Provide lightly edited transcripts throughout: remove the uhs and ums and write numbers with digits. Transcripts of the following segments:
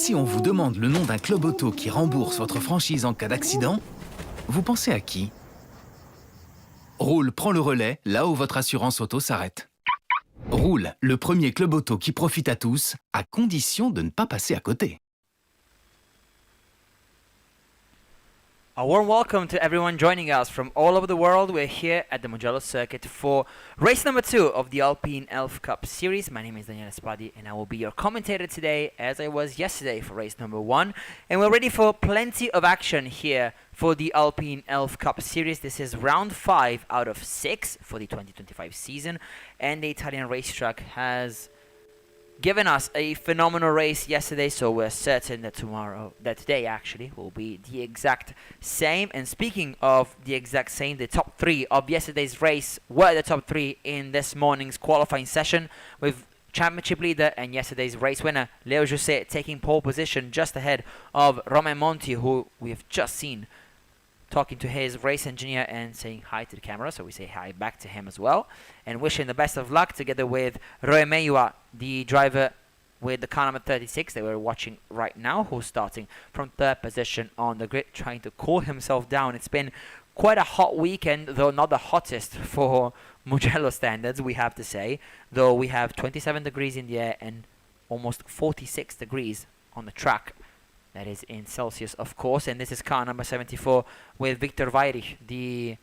si on vous demande le nom d'un club auto qui rembourse votre franchise en cas d'accident, vous pensez à qui? Roule prend le relais là où votre assurance auto s'arrête. Roule, le premier club auto qui profite à tous, à condition de ne pas passer à côté. A warm welcome to everyone joining us from all over the world. We're here at the Mugello circuit for race number 2 of the Alpine Elf Cup series. My name is Daniele Spadi and I will be your commentator today, as I was yesterday for race number 1. And we're ready for plenty of action here for the Alpine Elf Cup series. This is round 5 out of 6 for the 2025 season, and the Italian racetrack has given us a phenomenal race yesterday, so we're certain that today actually will be the exact same. And speaking of the exact same, the top 3 of yesterday's race were the top 3 in this morning's qualifying session, with championship leader and yesterday's race winner Leo José taking pole position just ahead of Romain Monti, who we have just seen talking to his race engineer and saying hi to the camera, so we say hi back to him as well, and wish him the best of luck together with Roe Meiwa, the driver with the car number 36 that we're watching right now, who's starting from 3rd position on the grid, trying to cool himself down. It's been quite a hot weekend, though not the hottest for Mugello standards, we have to say, though we have 27 degrees in the air and almost 46 degrees on the track. That is in Celsius, of course. And this is car number 74 with Victor Weirich, the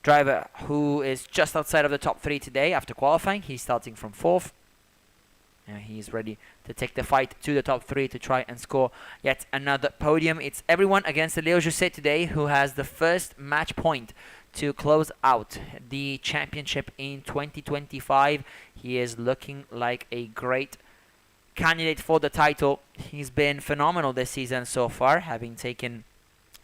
driver who is just outside of the top 3 today after qualifying. He's starting from 4th. And he's ready to take the fight to the top 3 to try and score yet another podium. It's everyone against Leo José today, who has the first match point to close out the championship in 2025. He is looking like a great candidate for the title. He's been phenomenal this season so far, having taken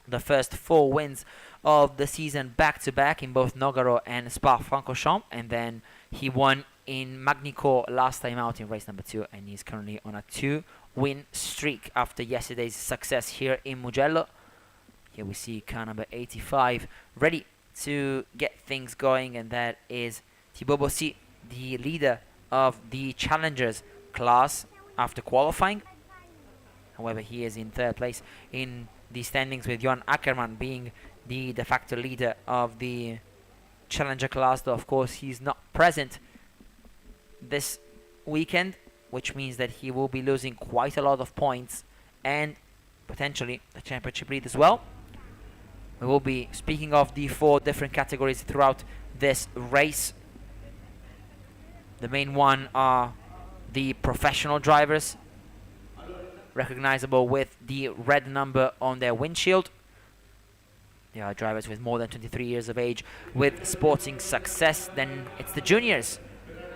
the first 4 wins of the season back-to-back in both Nogaro and Spa-Francorchamps, and then he won in Magny-Cours last time out in race number 2, and he's currently on a 2-win streak after yesterday's success here in Mugello. Here we see car number 85 ready to get things going, and that is Thibaut Bossy, the leader of the Challengers class after qualifying. However, he is in 3rd place in the standings, with Johan Ackermann being the de facto leader of the Challenger class, though of course he's not present this weekend, which means that he will be losing quite a lot of points and potentially the championship lead as well. We will be speaking of the 4 different categories throughout this race. The main one are the professional drivers, recognizable with the red number on their windshield. They are drivers with more than 23 years of age with sporting success. Then it's the juniors,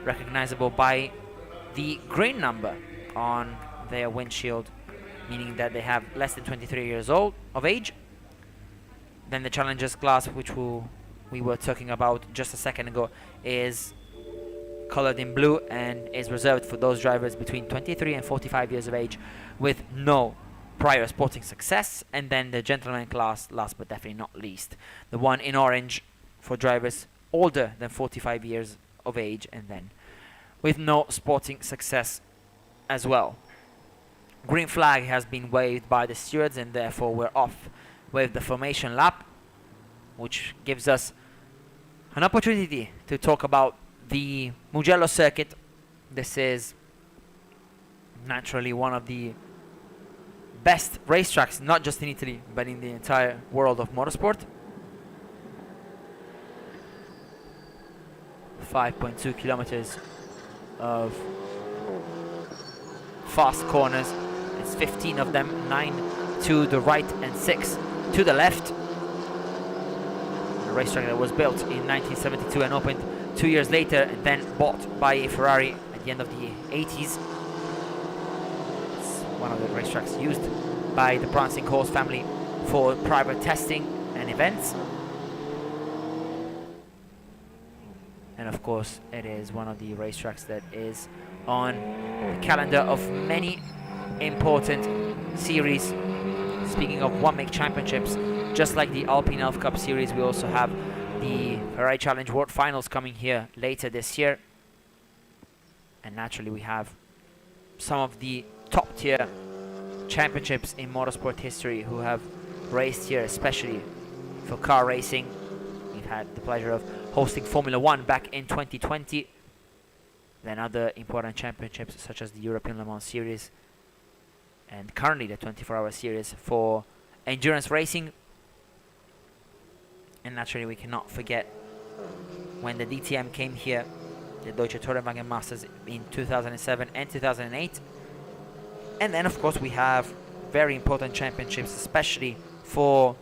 recognizable by the green number on their windshield, meaning that they have less than 23 years old of age. Then the challengers class, which we were talking about just a second ago, is colored in blue and is reserved for those drivers between 23 and 45 years of age with no prior sporting success. And then the gentleman class, last but definitely not least, the one in orange for drivers older than 45 years of age and then with no sporting success as well. Green flag has been waved by the stewards, and therefore we're off with the formation lap, which gives us an opportunity to talk about the Mugello circuit. This is naturally one of the best racetracks, not just in Italy, but in the entire world of motorsport. 5.2 kilometers of fast corners. It's 15 of them, 9 to the right and 6 to the left. A racetrack that was built in 1972 and opened 2 years later and then bought by a Ferrari at the end of the 80s. It's one of the racetracks used by the Prancing Horse family for private testing and events. And of course, it is one of the racetracks that is on the calendar of many important series. Speaking of one-make championships, just like the Alpine Elf Cup series, we also have the Ferrari Challenge World Finals coming here later this year. And naturally, we have some of the top-tier championships in motorsport history who have raced here, especially for car racing. We've had the pleasure of hosting Formula 1 back in 2020. Then other important championships such as the European Le Mans Series and currently the 24-hour series for endurance racing. And naturally we cannot forget when the DTM came here, the Deutsche Tourenwagen Masters in 2007 and 2008. And then of course we have very important championships, especially for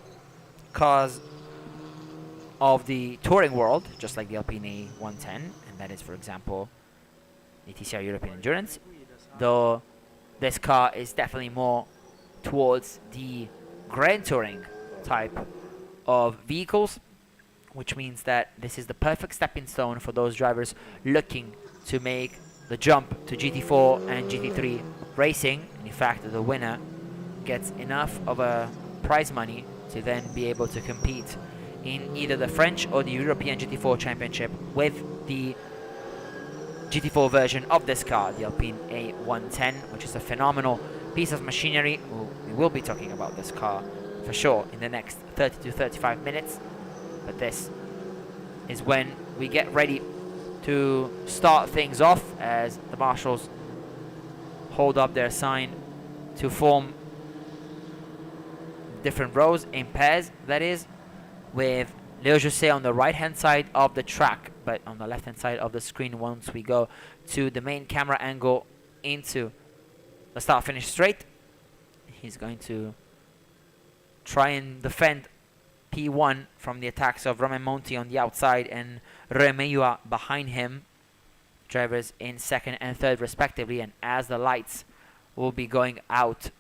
cars of the touring world, just like the Alpine A110, and that is, for example, the TCR European Endurance, though this car is definitely more towards the Grand Touring type of vehicles, which means that this is the perfect stepping stone for those drivers looking to make the jump to GT4 and GT3 racing. And in fact, the winner gets enough of a prize money to then be able to compete in either the French or the European GT4 Championship with the GT4 version of this car, the Alpine A110, which is a phenomenal piece of machinery. We will be talking about this car for sure in the next 30 to 35 minutes. But this is when we get ready to start things off as the marshals hold up their sign to form different rows in pairs, that is, with Leo José on the right hand side of the track, but on the left hand side of the screen once we go to the main camera angle into the start finish straight. He's going to try and defend P1 from the attacks of Romain Monti on the outside and Remeyua behind him, drivers in second and third respectively. And as the lights will be going out,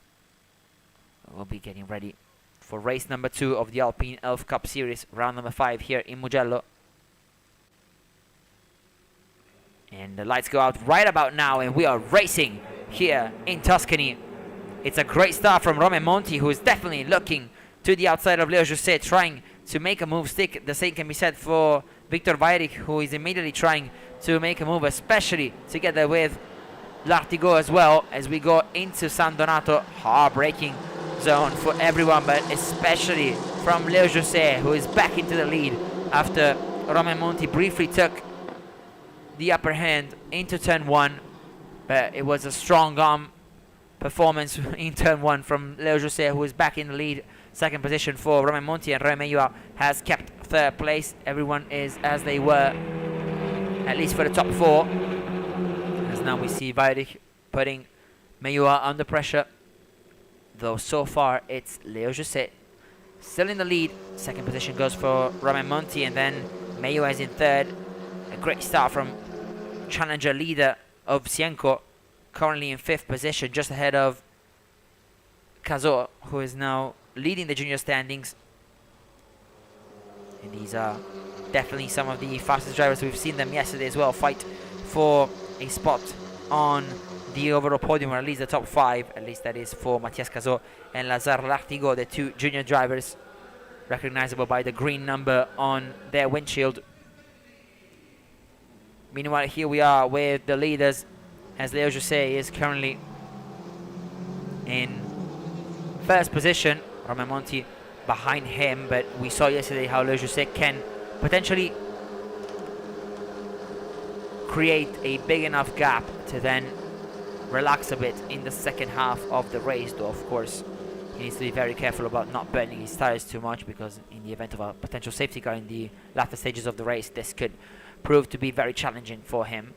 we'll be getting ready for race number 2 of the Alpine Elf Cup Series, round number 5 here in Mugello. And the lights go out right about now, and we are racing here in Tuscany. It's a great start from Romain Monti, who is definitely looking to the outside of Leo José, trying to make a move stick. The same can be said for Victor Weyrich, who is immediately trying to make a move, especially together with Lartigot as well, as we go into San Donato. Hard braking zone for everyone, but especially from Leo José, who is back into the lead after Romain Monti briefly took the upper hand into turn 1. But it was a strong arm performance in turn 1 from Leo José, who is back in the lead. Second position for Romain Monti, and Remeyua has kept third place. Everyone is as they were, at least for the top 4. As now we see Weyrich putting Meyua under pressure, though so far it's Leo José still in the lead. Second position goes for Romain Monti, and then Meyua is in third. A great start from challenger leader of Cienco, currently in 5th position, just ahead of Cazot, who is now leading the junior standings. And these are definitely some of the fastest drivers. We've seen them yesterday as well fight for a spot on the overall podium, or at least the top 5. At least that is for Mathias Cazot and Lazare Lartigot, the 2 junior drivers, recognizable by the green number on their windshield. Meanwhile, here we are with the leaders, as Leo José is currently in 1st position. Romain Monti behind him, but we saw yesterday how Leo José can potentially create a big enough gap to then relax a bit in the second half of the race, though of course he needs to be very careful about not burning his tires too much, because in the event of a potential safety car in the latter stages of the race, this could prove to be very challenging for him.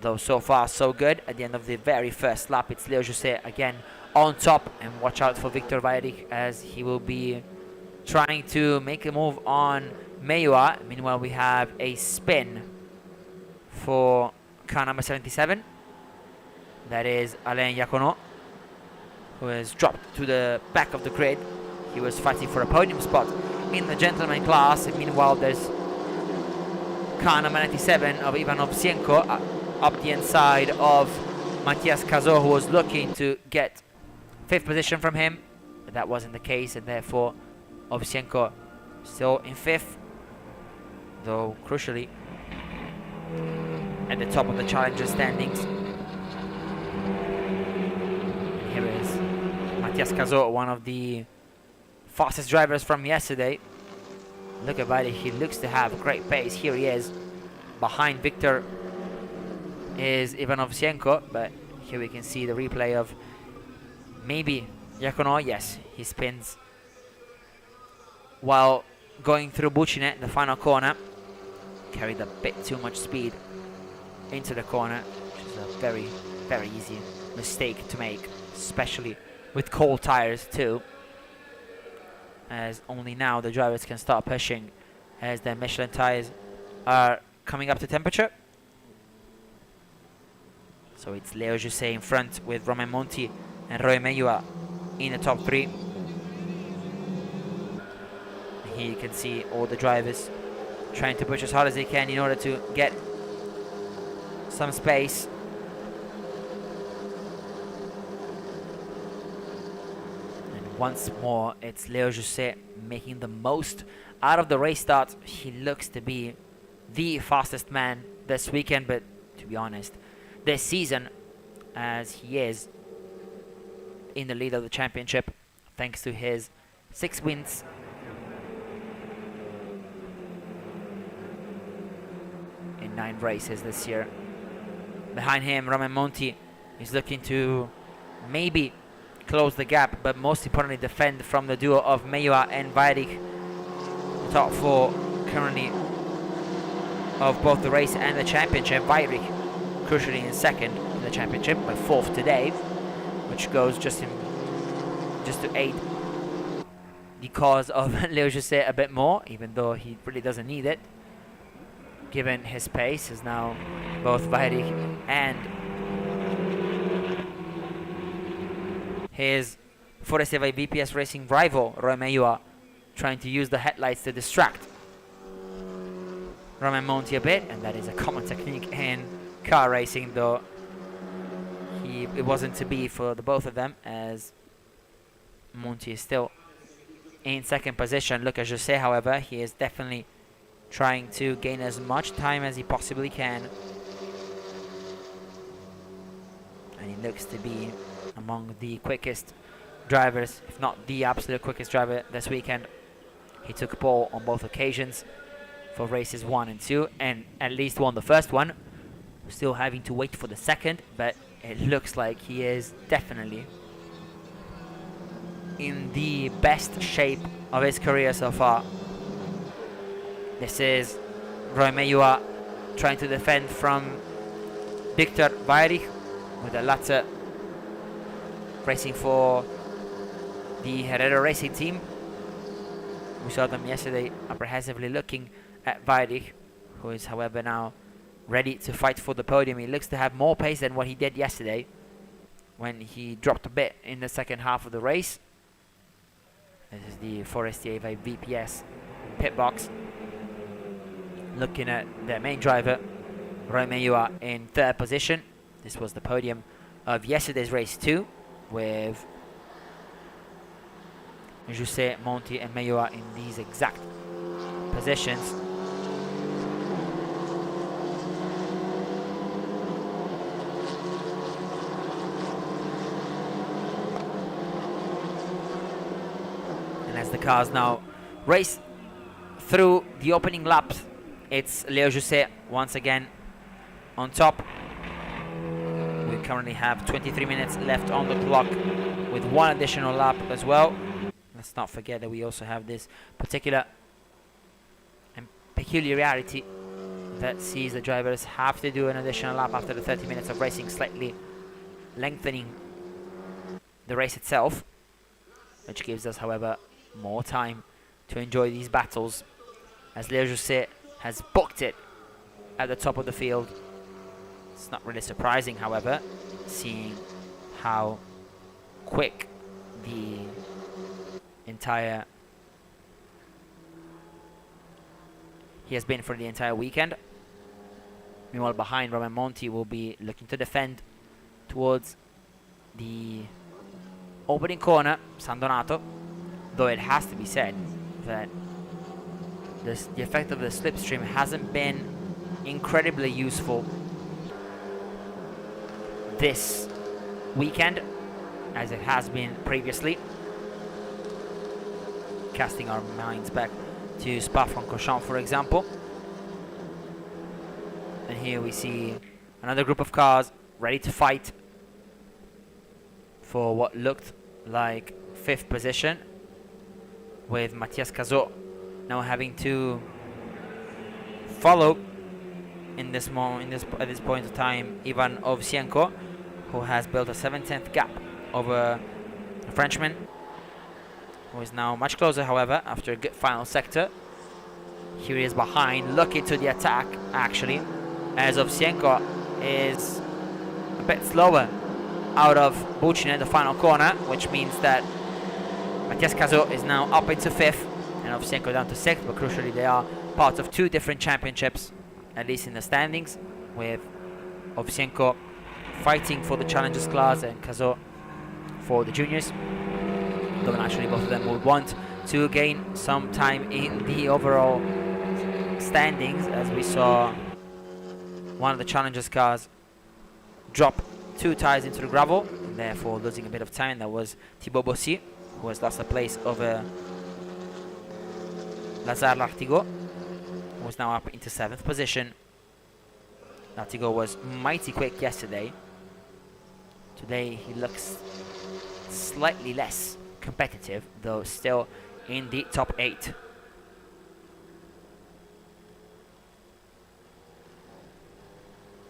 Though so far so good. At the end of the very first lap, it's Leo José again on top, and watch out for Victor Weyrich, as he will be trying to make a move on Meyua. Meanwhile, we have a spin for car number 77. That is Alain Iaconot, who has dropped to the back of the grid. He was fighting for a podium spot in the gentleman class. And meanwhile, there's car number 97 of Ivanov Cienco up the inside of Mathias Cazot, who was looking to get 5th position from him, but that wasn't the case, and therefore Ovsienko still in 5th, though crucially at the top of the challenger standings. And here is Mattias Cazot, one of the fastest drivers from yesterday. Look at Vaidi, he looks to have great pace. Here he is. Behind Victor is Ivan Ovsienko, but here we can see the replay of maybe Iacono. Yes, he spins while going through Bucine, the final corner. Carried a bit too much speed into the corner, which is a very, very easy mistake to make, especially with cold tires too, as only now the drivers can start pushing as the Michelin tires are coming up to temperature. So it's Leo José in front with Romain Monti and Roy Meyua in the top three. And here you can see all the drivers trying to push as hard as they can in order to get some space. And once more, it's Leo José making the most out of the race start. He looks to be the fastest man this weekend, but to be honest, this season, as he is in the lead of the championship thanks to his 6 wins. In 9 races this year. Behind him, Romain Monti is looking to maybe close the gap, but most importantly defend from the duo of Meyua and Vairich. The top 4 currently of both the race and the championship. Vairich crucially in 2nd in the championship, but 4th today, which goes just to aid the cause of Leo José a bit more, even though he really doesn't need it, given his pace. Is now both Vairich and his Forestier VPS Racing rival Roy Meyua trying to use the headlights to distract Romain Monti a bit, and that is a common technique in car racing, though it wasn't to be for the both of them, as Monti is still in 2nd position. Look at José, however, he is definitely trying to gain as much time as he possibly can, and he looks to be among the quickest drivers, if not the absolute quickest driver this weekend. He took pole on both occasions for races 1 and 2, and at least won the first one. Still having to wait for the second, but it looks like he is definitely in the best shape of his career so far. This is Roy Meyua trying to defend from Victor Vairich, with the latter racing for the Herrera Racing team. We saw them yesterday apprehensively looking at Vairich, who is however now ready to fight for the podium. He looks to have more pace than what he did yesterday, when he dropped a bit in the second half of the race. This is the Forestier VPS pit box. Looking at their main driver, Roy Meyua, in 3rd position. This was the podium of yesterday's race 2, with José, Monti and Meyua in these exact positions. And as the cars now race through the opening laps, it's Leo José once again on top. We currently have 23 minutes left on the clock, with 1 additional lap as well. Let's not forget that we also have this particular and peculiarity that sees the drivers have to do an additional lap after the 30 minutes of racing, slightly lengthening the race itself, which gives us, however, more time to enjoy these battles, as Leo José has booked it at the top of the field. It's not really surprising, however, seeing how quick the entire he has been for the entire weekend. Meanwhile, behind, Romain Monti will be looking to defend towards the opening corner, San Donato, though it has to be said that the effect of the slipstream hasn't been incredibly useful this weekend, as it has been previously. Casting our minds back to Spa-Francorchamps, for example. And here we see another group of cars ready to fight for what looked like 5th position, with Matthias Cazot now having to follow at this point of time Ivan Ovsienko, who has built a 7/10 gap over the Frenchman, who is now much closer, however, after a good final sector. Here he is behind, looking to the attack, actually, as Ovsienko is a bit slower out of Bucine, the final corner, which means that Matthias Cazot is now up into 5th, and Ovsienko down to 6th, but crucially they are part of 2 different championships, at least in the standings, with Ovsienko fighting for the Challengers class and Cazot for the juniors. Though naturally both of them would want to gain some time in the overall standings, as we saw one of the Challengers cars drop 2 tires into the gravel, and therefore losing a bit of time. That was Thibaut Bossy, who has lost a place over Lazare Lartigot, who is now up into 7th position. Lartigot was mighty quick yesterday. Today he looks slightly less competitive, though still in the top 8.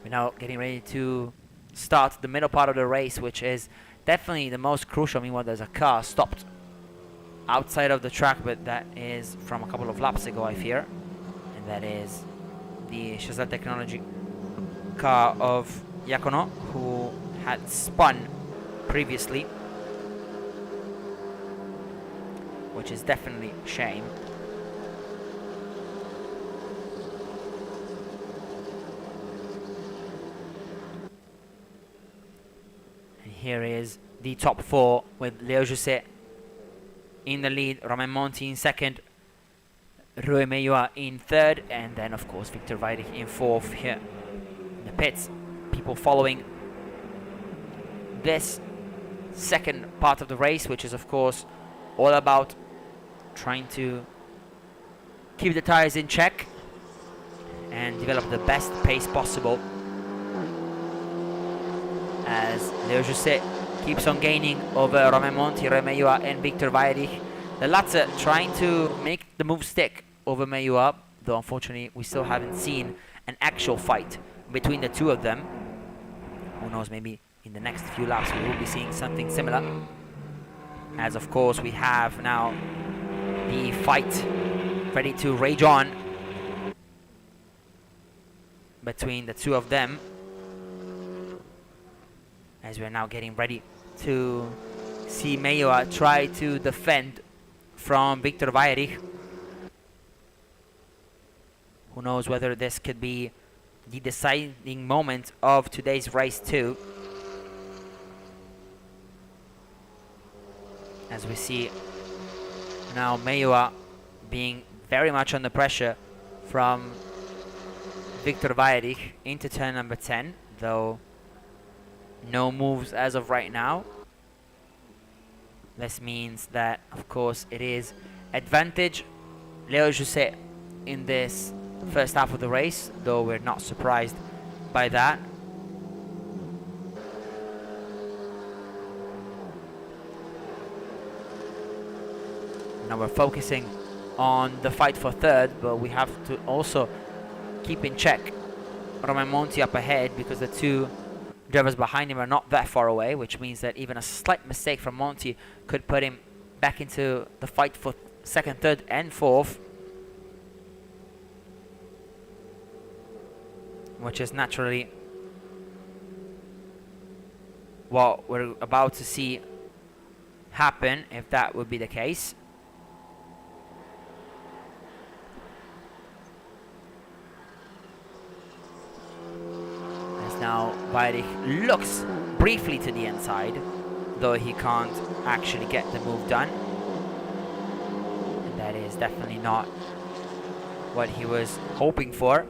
We're now getting ready to start the middle part of the race, which is definitely the most crucial. Meanwhile, there's a car stopped outside of the track, but that is from a couple of laps ago, I fear. And that is the Chazelle Technology car of Iacono, who had spun previously, which is definitely a shame. And here is the top 4, with Leo Jousset in the lead, Romain Monti in 2nd, Rui Meillua in 3rd, and then of course Victor Weidich in 4th here in the pits. People following this second part of the race, which is of course all about trying to keep the tires in check and develop the best pace possible, as Leo Jousset keeps on gaining over Romain Monti, Rui Meillua and Victor Weidich. The latter trying to make the move stick over Meillua, though unfortunately we still haven't seen an actual fight between the two of them. Who knows, maybe in the next few laps we will be seeing something similar, as of course we have now the fight ready to rage on between the two of them, as we're now getting ready to see Meillua try to defend from Victor Weidich. Who knows whether this could be the deciding moment of today's race too, as we see now Meillua being very much under pressure from Victor Weidich into turn number 10, though no moves as of right now. This means that of course it is advantage Leo Jousset in this first half of the race, though we're not surprised by that. Now we're focusing on the fight for 3rd, but we have to also keep in check Romain Monti up ahead, because the two drivers behind him are not that far away, which means that even a slight mistake from Monti could put him back into the fight for 2nd, 3rd and 4th, which is naturally what we're about to see happen if that would be the case. As now Weidich looks briefly to the inside, though he can't actually get the move done. And that is definitely not what he was hoping for,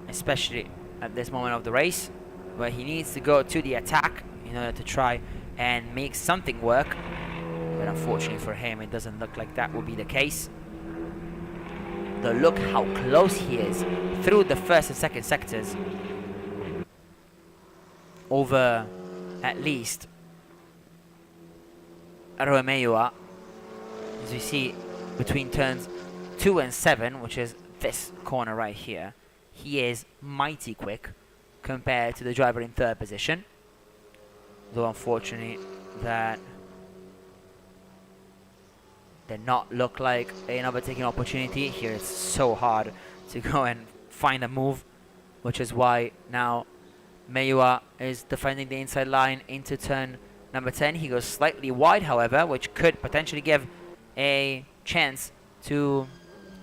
especially at this moment of the race, where he needs to go to the attack in order to try and make something work. But unfortunately for him, it doesn't look like that will be the case. Though look how close he is through the first and second sectors. Over at least Romeo, as we see between turns 2 and 7, which is this corner right here. He is mighty quick compared to the driver in third position. Though unfortunately that did not look like an overtaking opportunity. Here it's so hard to go and find a move, which is why now Meiwa is defending the inside line into turn number 10. He goes slightly wide, however, which could potentially give a chance to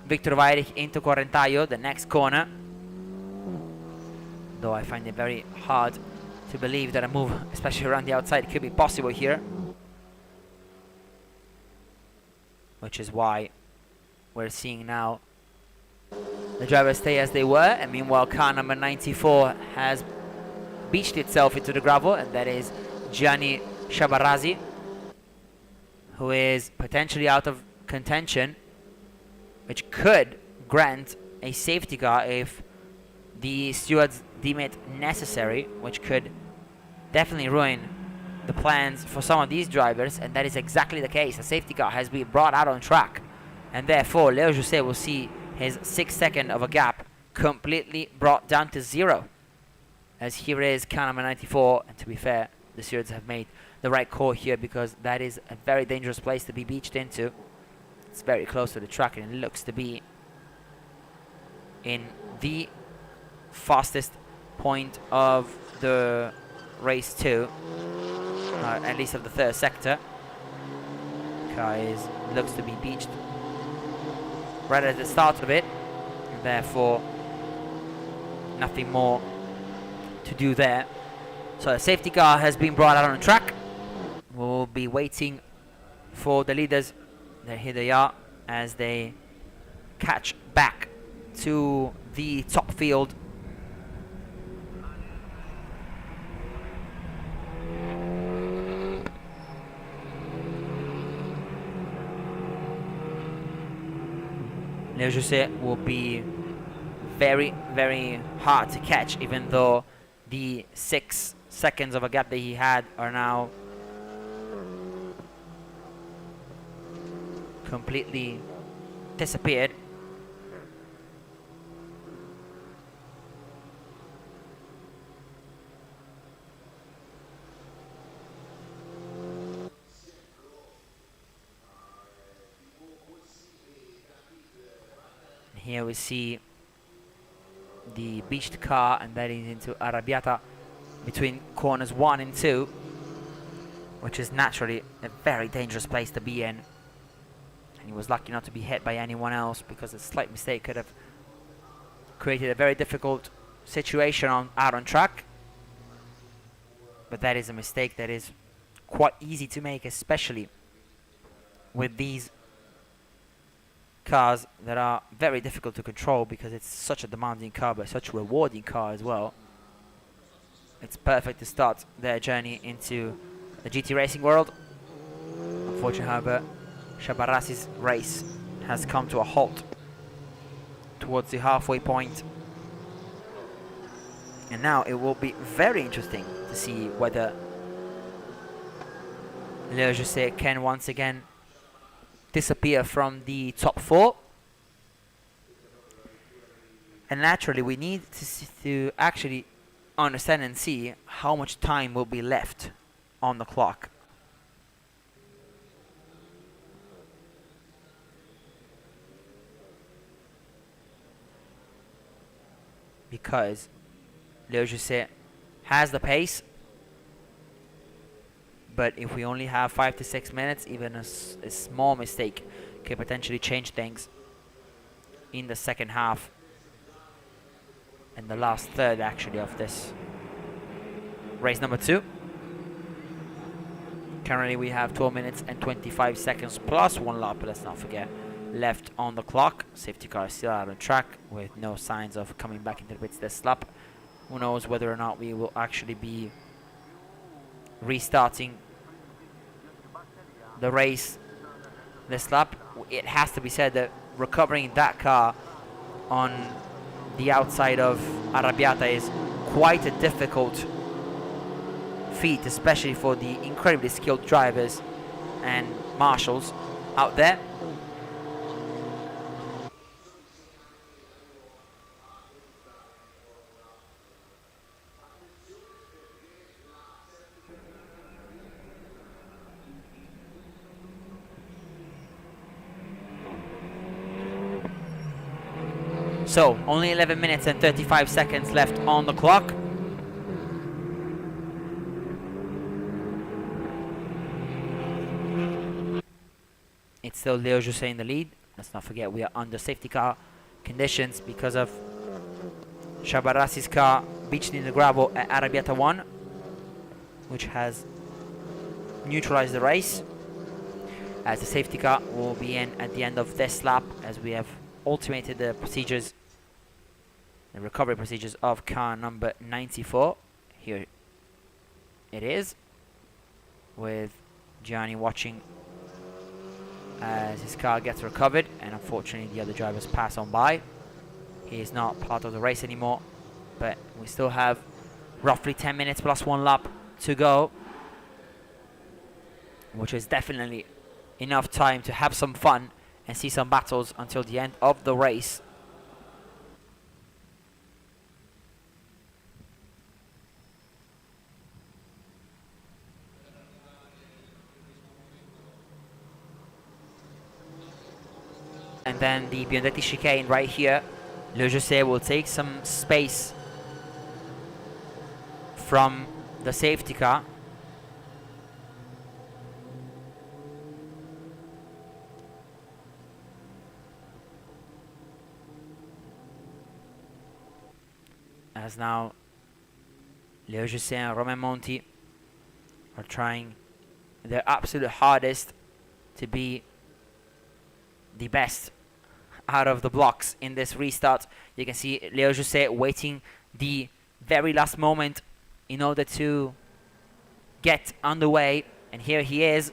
Victor Weirich into Correntaio, the next corner. Though I find it very hard to believe that a move, especially around the outside, could be possible here. Which is why we're seeing now the drivers stay as they were, and meanwhile car number 94 has beached itself into the gravel, and that is Gianni Shabarazi, who is potentially out of contention, which could grant a safety car if the stewards deem it necessary, which could definitely ruin the plans for some of these drivers, and that is exactly the case. A safety car has been brought out on track, and therefore Leo Jose will see his 6 second of a gap completely brought down to 0. As here is car number 94, and to be fair, the stewards have made the right call here, because that is a very dangerous place to be beached into. It's very close to the track, and it looks to be in the fastest point of the race 2, at least of the third sector. Car looks to be beached right at the start of it, and therefore nothing more to do there. So the safety car has been brought out on track. We'll be waiting for the leaders. Here they are as they catch back to the top field. Leo Jose will be very, very hard to catch, even though the 6 seconds of a gap that he had are now completely disappeared. Here we see the beached car, and that is into Arrabbiata between corners 1 and 2, which is naturally a very dangerous place to be in. And he was lucky not to be hit by anyone else, because a slight mistake could have created a very difficult situation out on track. But that is a mistake that is quite easy to make, especially with these cars that are very difficult to control, because it's such a demanding car, but such a rewarding car as well. It's perfect to start their journey into the GT racing world. Unfortunately, however, Shabarasi's race has come to a halt towards the halfway point. And now it will be very interesting to see whether Leo Jose can once again disappear from the top 4. And naturally we need to actually understand and see how much time will be left on the clock. Because Leo Jose has the pace, but if we only have 5 to 6 minutes, even a small mistake can potentially change things in the second half and the last third actually of this race number 2. Currently we have 12 minutes and 25 seconds plus 1 lap, let's not forget, left on the clock. Safety car is still out on track with no signs of coming back into the pits this lap. Who knows whether or not we will actually be restarting the race this lap. It has to be said that recovering that car on the outside of Arrabbiata is quite a difficult feat, especially for the incredibly skilled drivers and marshals out there. So, only 11 minutes and 35 seconds left on the clock. It's still Leo José in the lead. Let's not forget we are under safety car conditions because of Shabarasi's car beached in the gravel at Arrabbiata 1, which has neutralized the race, as the safety car will be in at the end of this lap, as we have ultimated the procedures, the recovery procedures of car number 94. Here it is, with Gianni watching as his car gets recovered, and unfortunately the other drivers pass on by. He is not part of the race anymore, but we still have roughly 10 minutes plus 1 lap to go, which is definitely enough time to have some fun and see some battles until the end of the race. And then the Biondetti chicane right here. Le José will take some space from the safety car. As now Leo José and Romain Monti are trying their absolute hardest to be the best out of the blocks in this restart. You can see Leo José waiting the very last moment in order to get underway, and here he is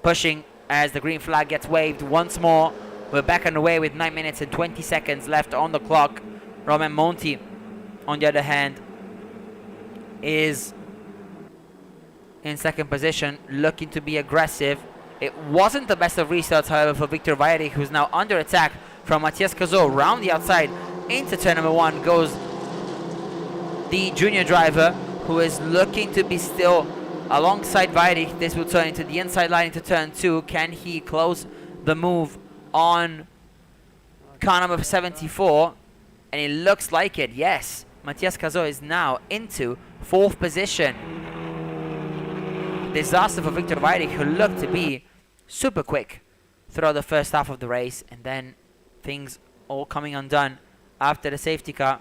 pushing as the green flag gets waved once more. We're back underway with 9 minutes and 20 seconds left on the clock. Romain Monti, on the other hand, is in second position, looking to be aggressive. It wasn't the best of restarts, however, for Victor Vairi, who's now under attack from Matias Cazot. Round the outside into turn number 1 goes the junior driver, who is looking to be still alongside Vairi. This will turn into the inside line into turn 2. Can he close the move on car number 74? And it looks like it, yes. Matias Cazot is now into 4th position. Disaster for Victor Vairi, who looked to be super quick throughout the first half of the race, and then things all coming undone after the safety car.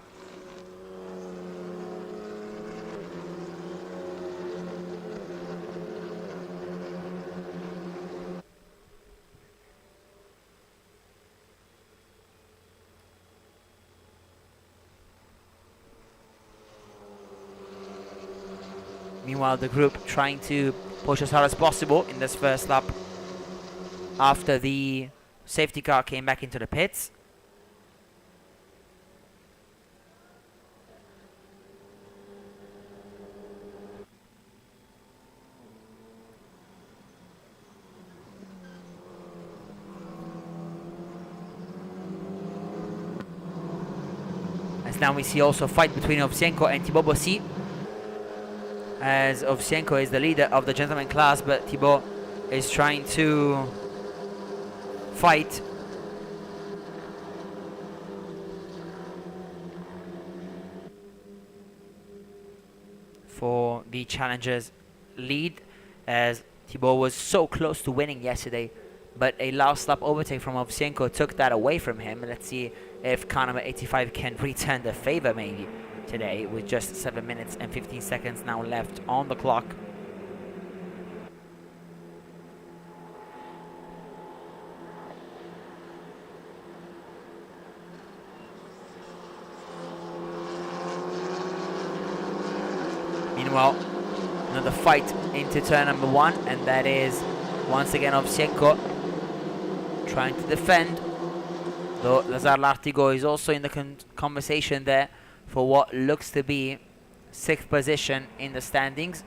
Meanwhile, the group trying to push as hard as possible in this first lap after the safety car came back into the pits. As now we see also a fight between Ovsienko and Thibaut Bossy, as Ovsienko is the leader of the gentleman class, but Thibaut is trying to fight for the challengers lead, as Thibaut was so close to winning yesterday, but a last lap overtake from Ovsienko took that away from him. Let's see if car number 85 can return the favor maybe today, with just 7 minutes and 15 seconds now left on the clock. Meanwhile, another fight into turn number 1, and that is once again Ovsienko trying to defend, though Lazar Lartigo is also in the conversation there for what looks to be 6th position in the standings.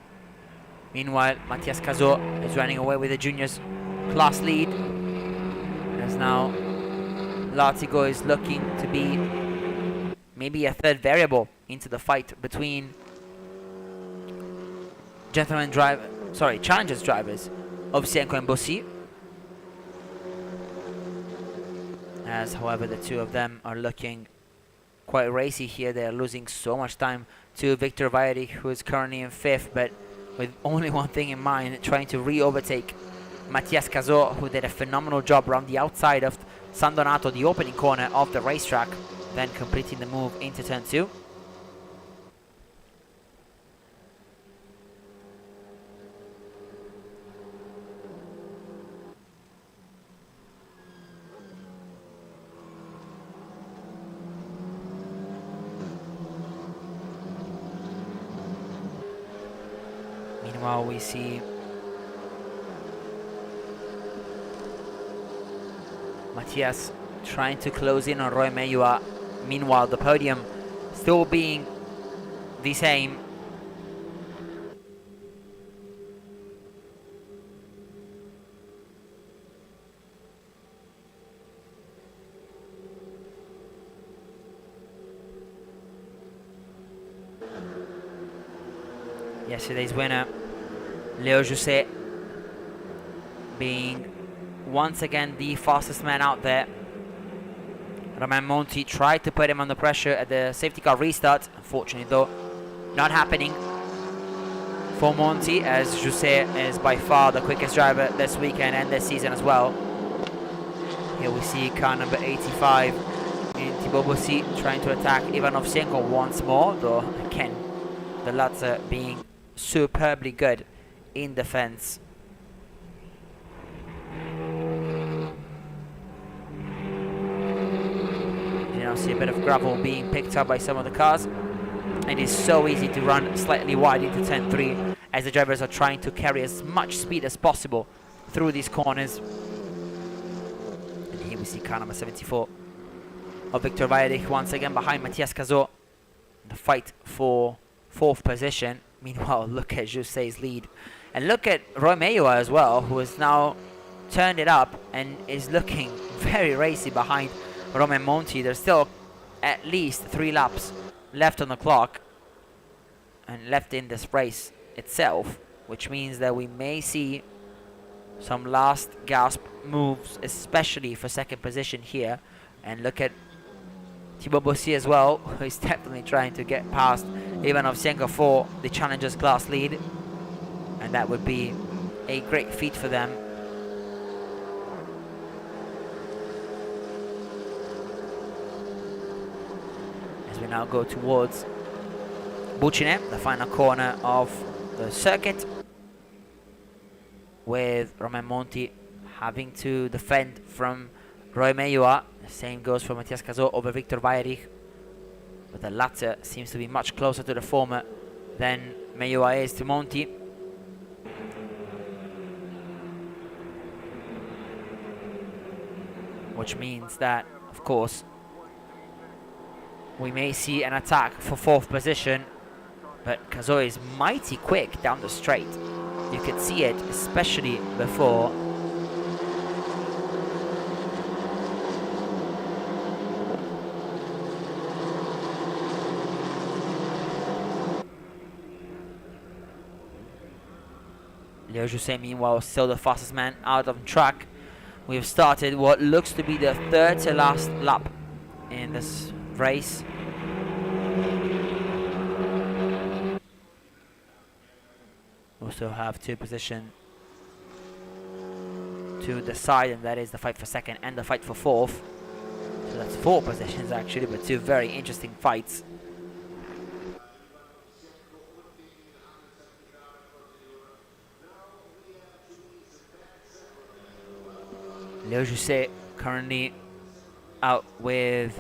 Meanwhile, Matthias Cazot is running away with the juniors class lead, as now Lartigo is looking to be maybe a 3rd variable into the fight between challengers drivers Ovsienko and Bossi. As however the two of them are looking quite racy here. They are losing so much time to Victor Vairi, who is currently in 5th, but with only one thing in mind, trying to re-overtake Matthias Cazot, who did a phenomenal job around the outside of San Donato, the opening corner of the racetrack, then completing the move into turn 2. Meanwhile, we see Matthias trying to close in on Roy Meyua. Meanwhile, the podium still being the same. Yesterday's winner, Leo José, being once again the fastest man out there. Romain Monti tried to put him under pressure at the safety car restart. Unfortunately, though, not happening for Monti, as José is by far the quickest driver this weekend and this season as well. Here we see car number 85 in Thibaut Bossi trying to attack Ivan Ovsienko once more, though again the latter being superbly good in defense. You now see a bit of gravel being picked up by some of the cars. It is so easy to run slightly wide into turn 3 as the drivers are trying to carry as much speed as possible through these corners. And here we see car number 74 of Victor Vairich once again behind Matthias Cazot. The fight for 4th position. Meanwhile, look at José's lead. And look at Roy Meyua as well, who has now turned it up and is looking very racy behind Romain Monti. There's still at least 3 laps left on the clock and left in this race itself, which means that we may see some last gasp moves, especially for 2nd position here. And look at Thibaut Bossi as well, who is definitely trying to get past Ivan Ovsienko for the Challengers class lead, and that would be a great feat for them. As we now go towards Bucine, the final corner of the circuit, with Romain Monti having to defend from Roy Meyua. The same goes for Matthias Cazot over Victor Vairich, but the latter seems to be much closer to the former than Meyua is to Monti. Which means that, of course, we may see an attack for 4th position, but Cazot is mighty quick down the straight. You could see it, especially before Leo José, meanwhile, still the fastest man out on track. We have started what looks to be the 3rd to last lap in this race. We also have 2 positions to decide, and that is the fight for 2nd and the fight for 4th. So that's 4 positions actually, but 2 very interesting fights. Leo José currently out with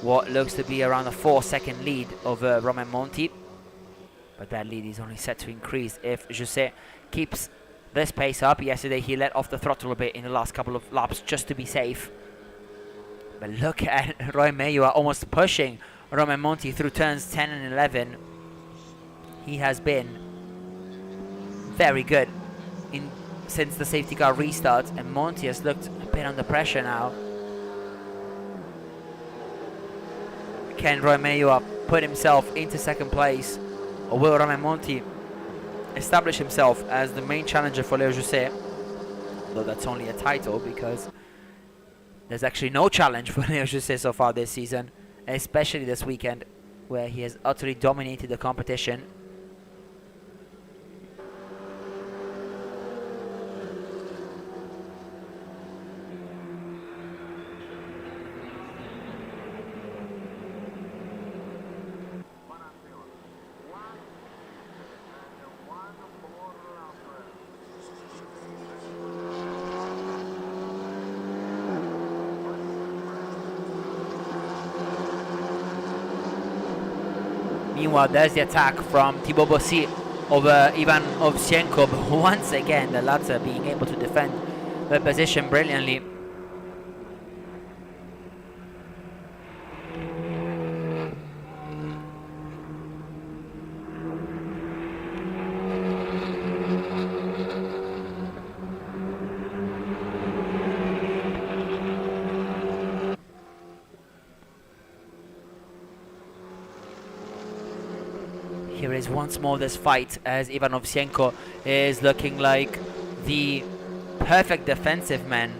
what looks to be around a 4-second lead over Romain Monti, but that lead is only set to increase if José keeps this pace up. Yesterday he let off the throttle a bit in the last couple of laps just to be safe. But look at Roy Mayua almost pushing Romain Monti through turns 10 and 11. He has been very good since the safety car restart, and Monti has looked a bit under pressure now. Can Roy Mayua put himself into second place, or will Romain Monti establish himself as the main challenger for Leo José? Though that's only a title, because there's actually no challenge for Leo José so far this season, especially this weekend, where he has utterly dominated the competition. Meanwhile, there's the attack from Thibaut Bossy over Ivan Ovsienko, but once again the latter being able to defend the position brilliantly. Here is once more this fight as Ivan Ovsienko is looking like the perfect defensive man.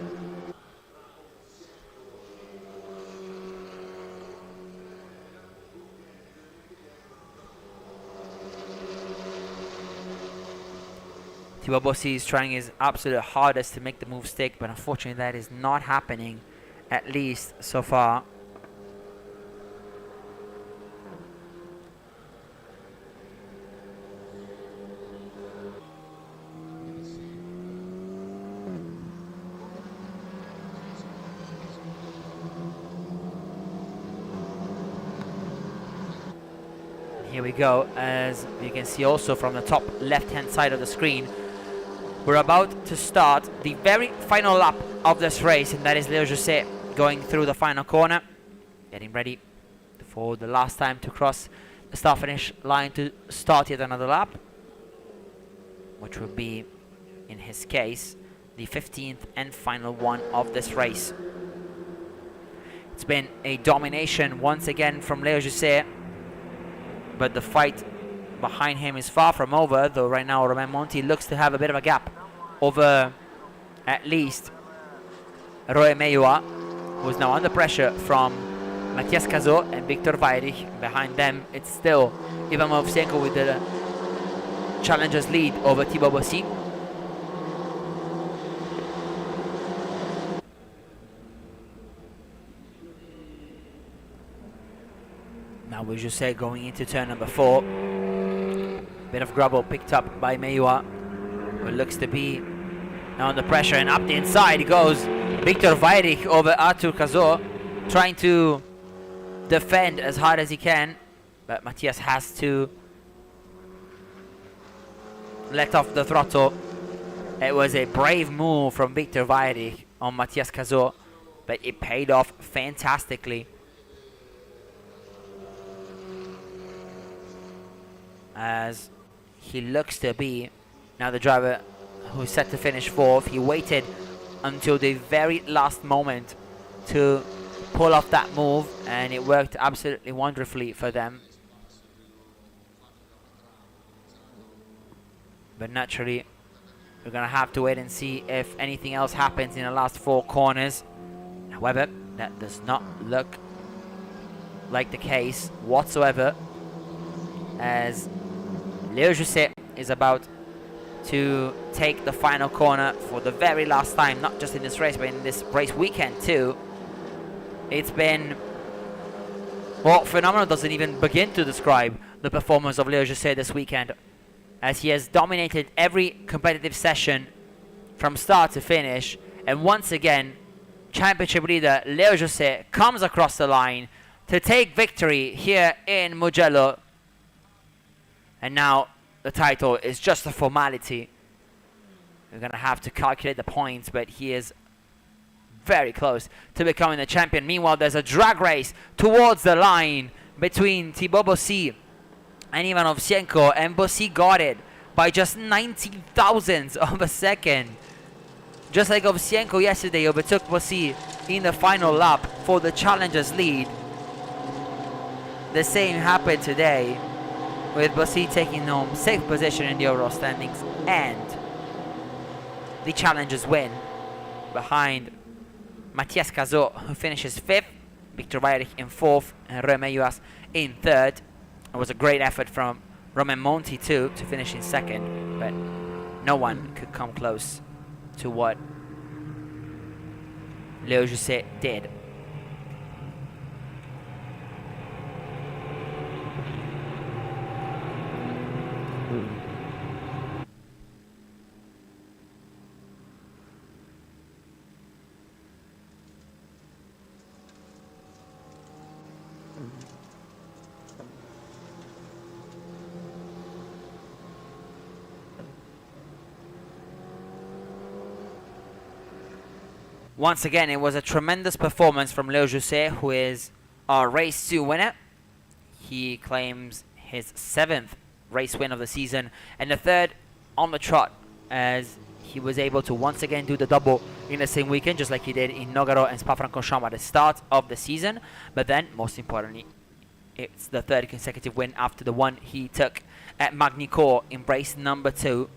Thibaut Bossy is trying his absolute hardest to make the move stick, but unfortunately that is not happening, at least so far. Here we go, as you can see also from the top left-hand side of the screen. We're about to start the very final lap of this race, and that is Leo José going through the final corner, getting ready for the last time to cross the start-finish line to start yet another lap, which will be, in his case, the 15th and final one of this race. It's been a domination once again from Leo José, but the fight behind him is far from over, though right now Romain Monti looks to have a bit of a gap over at least Roy Mayua, who is now under pressure from Matthias Cazot and Victor Weyrich. Behind them it's still Ivan Ovsienko with the challenger's lead over Thibaut Bossy. Now we just say going into turn number 4. Bit of grubble picked up by Mayua, who looks to be now under pressure, and up the inside goes Victor Weyrich over Arthur Cazot, trying to defend as hard as he can, but Matthias has to let off the throttle. It was a brave move from Victor Weyrich on Matthias Cazot, but it paid off fantastically, as he looks to be now the driver who's set to finish 4th. He waited until the very last moment to pull off that move, and it worked absolutely wonderfully for them. But naturally, we're going to have to wait and see if anything else happens in the last 4 corners. However, that does not look like the case whatsoever, as Leo José is about to take the final corner for the very last time, not just in this race, but in this race weekend too. It's been, well, phenomenal doesn't even begin to describe the performance of Leo José this weekend, as he has dominated every competitive session from start to finish, and once again, championship leader Leo José comes across the line to take victory here in Mugello. And now the title is just a formality. We're going to have to calculate the points, but he is very close to becoming the champion. Meanwhile, there's a drag race towards the line between Thibaut Bossy and Ivan Ovsienko, and Bossy got it by just 90 thousandths of a second. Just like Ovsienko yesterday overtook Bossy in the final lap for the Challengers lead, the same happened today, with Bossy taking home 6th position in the overall standings and the Challengers win behind Matthias Cazot, who finishes 5th, Victor Weyrich in 4th, and Romain Juas in 3rd. It was a great effort from Romain Monti too to finish in 2nd, but no one could come close to what Leo Jousset did. Once again, it was a tremendous performance from Leo Jousset, who is our race 2 winner. He claims his 7th race win of the season and the 3rd on the trot, as he was able to once again do the double in the same weekend, just like he did in Nogaro and Spa-Francorchamps at the start of the season. But then, most importantly, it's the 3rd consecutive win after the one he took at Magny-Cours in race number 2.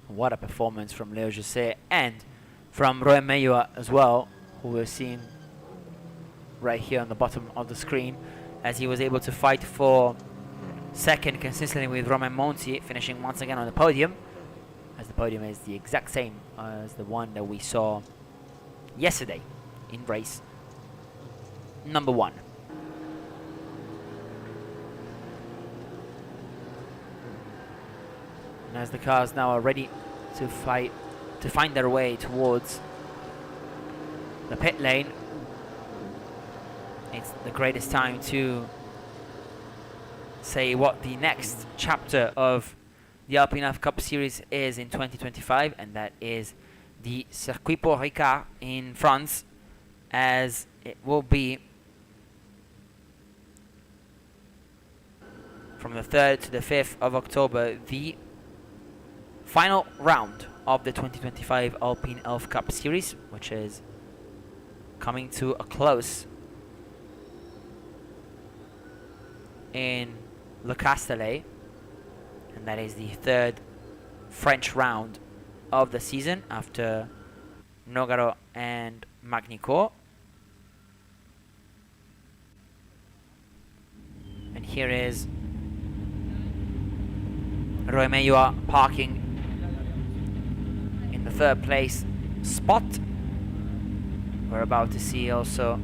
What a performance from Leo Jousset and from Romain Meilleur as well, who we're seeing right here on the bottom of the screen, as he was able to fight for 2nd consistently with Romain Monti, finishing once again on the podium, as the podium is the exact same as the one that we saw yesterday in race number 1. And as the cars now are ready to find their way towards the pit lane, it's the greatest time to say what the next chapter of the Alpine F Cup Series is in 2025, and that is the Circuit Paul Ricard in France, as it will be from the 3rd to the 5th of October, the final round of the 2025 Alpine Elf Cup Series, which is coming to a close in Le Castellet, and that is the 3rd French round of the season after Nogaro and Magny-Cours. And here is Romain Meilleur parking in the 3rd place spot. We're about to see also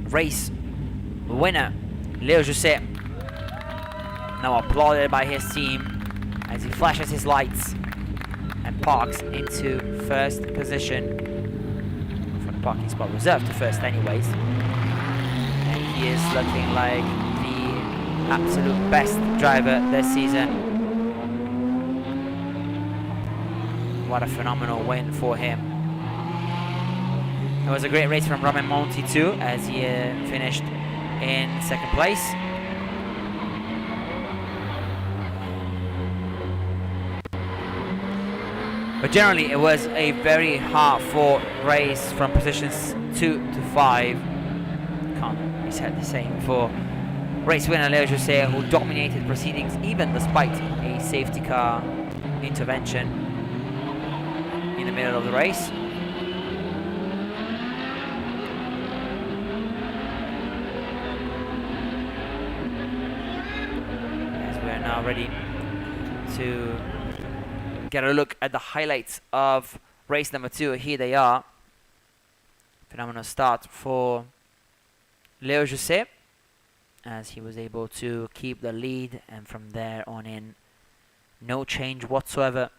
race winner Leo Jousset, now applauded by his team as he flashes his lights and parks into 1st position for the parking spot reserved to 1st anyways. And he is looking like the absolute best driver this season. What a phenomenal win for him. It was a great race from Romain Monti too, as he finished in 2nd place. But generally it was a very hard fought race from positions 2 to 5. Can't be said the same for race winner Leo Jousset, who dominated proceedings even despite a safety car intervention in the middle of the race. As we are now ready to get a look at the highlights of race number 2. Here they are. Phenomenal start for Leo Jousset, as he was able to keep the lead, and from there on in, no change whatsoever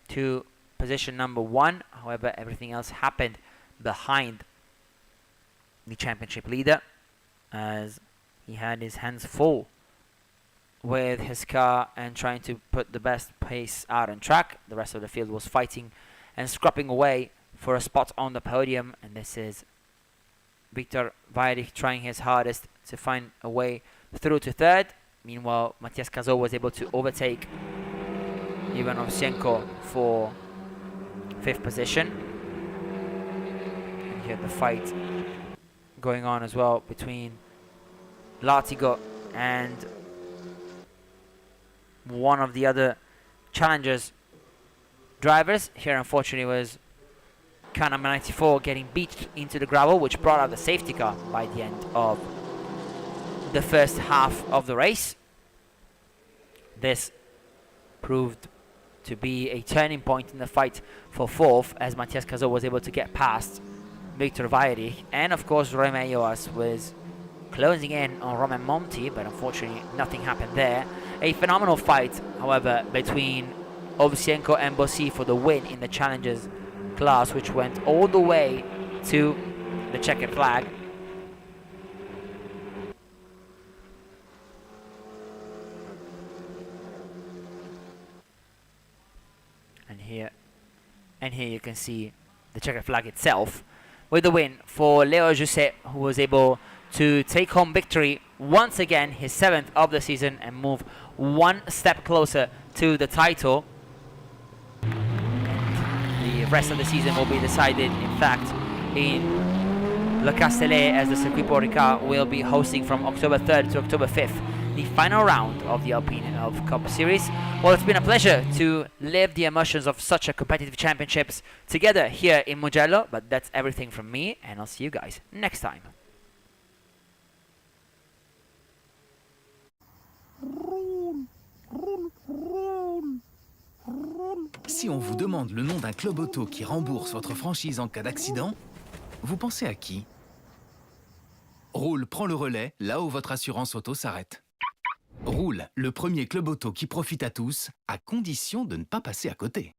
to position number 1. However, everything else happened behind the championship leader. as he had his hands full with his car and trying to put the best pace out on track. The rest of the field was fighting and scrapping away for a spot on the podium, and this is Viktor Vajdich trying his hardest to find a way through to third. Meanwhile, Matías Cazó was able to overtake Ivan Ovsienko for fifth position. And here the fight going on as well between Latigo and one of the other challengers drivers. Here unfortunately was car number 94 getting beat into the gravel, which brought out the safety car by the end of the first half of the race. This proved to be a turning point in the fight for fourth, as Matías Cazó was able to get past Viktor Vajdich, and of course Romain Joas was closing in on Romain Monti, but unfortunately nothing happened there. A phenomenal fight, however, between Ovsienko and Bossi for the win in the Challengers class, which went all the way to the checkered flag. And here you can see the checkered flag itself, with the win for Leo José, who was able to take home victory once again, his 7th of the season, and move one step closer to the title. The rest of the season will be decided, in fact, in Le Castellet, as the Circuit Paul Ricard will be hosting from October 3rd to October 5th the final round of the Alpine Elf Cup Series. Well, it's been a pleasure to live the emotions of such a competitive championships together here in Mugello, but that's everything from me, and I'll see you guys next time. Si on vous demande le nom d'un club auto qui rembourse votre franchise en cas d'accident, vous pensez à qui? Roule prend le relais là où votre assurance auto s'arrête. Roule, le premier club auto qui profite à tous, à condition de ne pas passer à côté.